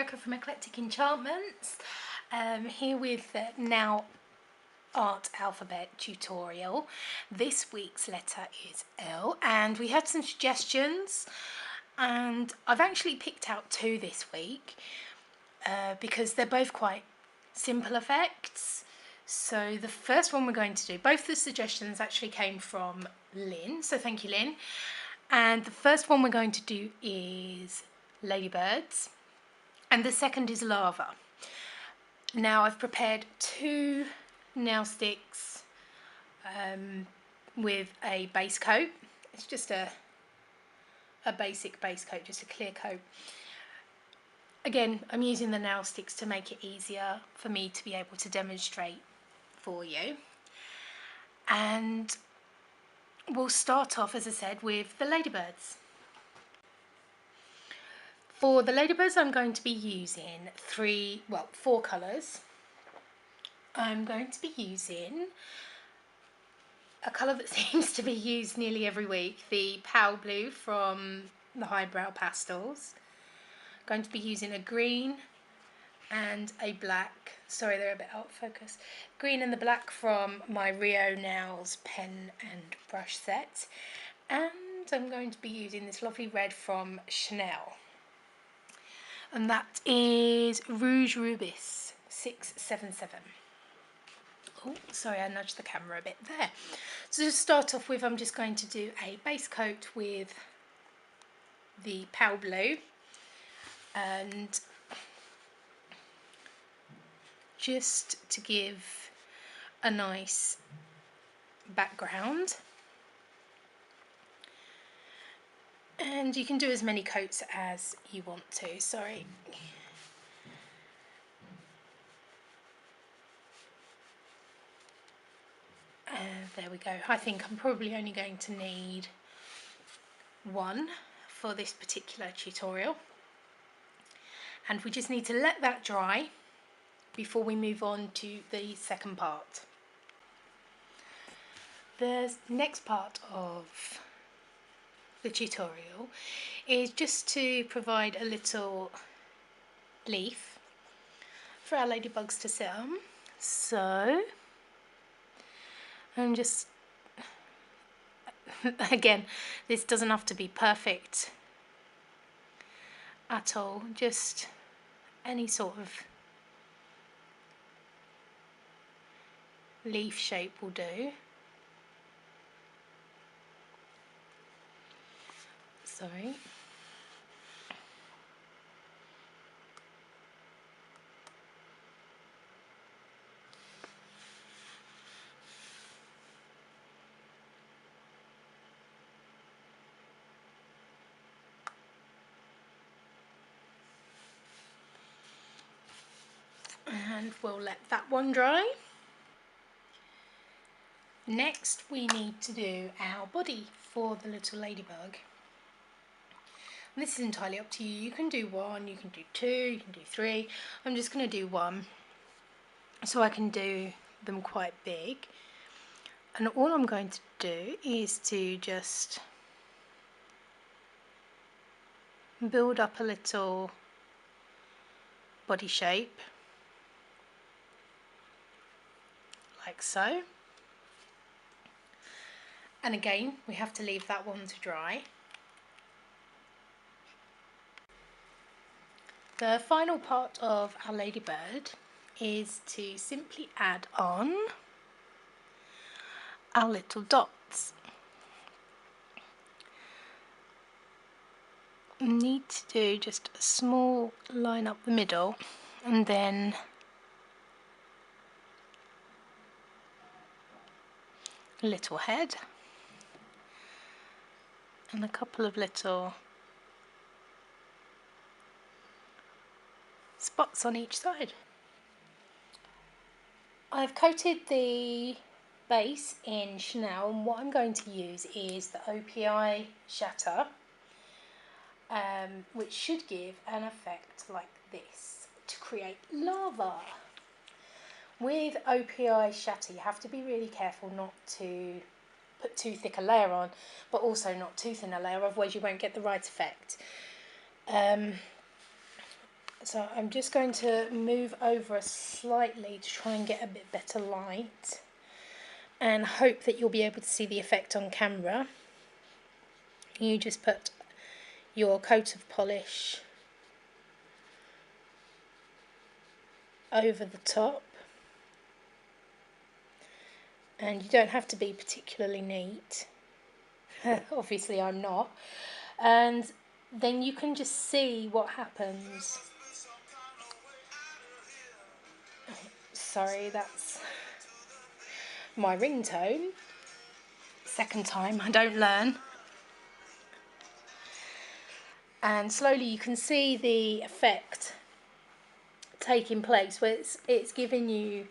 Rebecca from Eclectic Enchantments, here with the Now Art Alphabet tutorial. This week's letter is L, and we had some suggestions, and I've actually picked out two this week because they're both quite simple effects. So the first one we're going to do, both the suggestions actually came from Lynn, so thank you, Lynn. And the first one we're going to do is ladybirds, and the second is lava. Now I've prepared two nail sticks with a base coat. It's just a basic base coat, just a clear coat. Again, I'm using the nail sticks to make it easier for me to be able to demonstrate for you. And we'll start off, as I said, with the ladybirds. For the ladybirds, I'm going to be using four colours. I'm going to be using a colour that seems to be used nearly every week, the Pale Blue from the Highbrow Pastels. I'm going to be using a green and a black, sorry they're a bit out of focus, green and the black from my Rio Nails pen and brush set. And I'm going to be using this lovely red from Chanel. And that is Rouge Rubis 677. Oh, sorry, I nudged the camera a bit there. So to start off with, I'm just going to do a base coat with the Pale Blue, and just to give a nice background. And you can do as many coats as you want to, sorry. There we go. I think I'm probably only going to need one for this particular tutorial. And we just need to let that dry before we move on to the second part. The next part of the tutorial is just to provide a little leaf for our ladybugs to sit on. So I'm just, again, this doesn't have to be perfect at all, just any sort of leaf shape will do. Sorry. And we'll let that one dry. Next we need to do our body for the little ladybug. And this is entirely up to you. You can do one, you can do two, you can do three. I'm just going to do one so I can do them quite big. And all I'm going to do is to just build up a little body shape, like so. And again, we have to leave that one to dry. The final part of our ladybird is to simply add on our little dots. We need to do just a small line up the middle, and then a little head and a couple of little spots on each side. I've coated the base in Chanel, and what I'm going to use is the OPI Shatter, which should give an effect like this to create lava. With OPI Shatter, you have to be really careful not to put too thick a layer on, but also not too thin a layer, otherwise you won't get the right effect. So I'm just going to move over slightly to try and get a bit better light, and hope that you'll be able to see the effect on camera. You just put your coat of polish over the top, and you don't have to be particularly neat. Obviously I'm not. And then you can just see what happens. Sorry, that's my ringtone. Second time, I don't learn. And slowly you can see the effect taking place, where it's giving you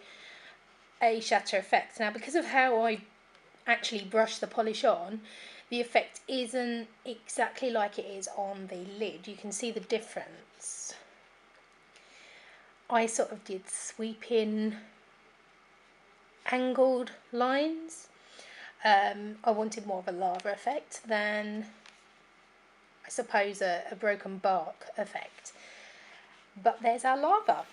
a shatter effect. Now, because of how I actually brush the polish on, the effect isn't exactly like it is on the lid. You can see the difference. I sort of did sweeping angled lines. I wanted more of a lava effect than, I suppose, a broken bark effect. But there's our lava.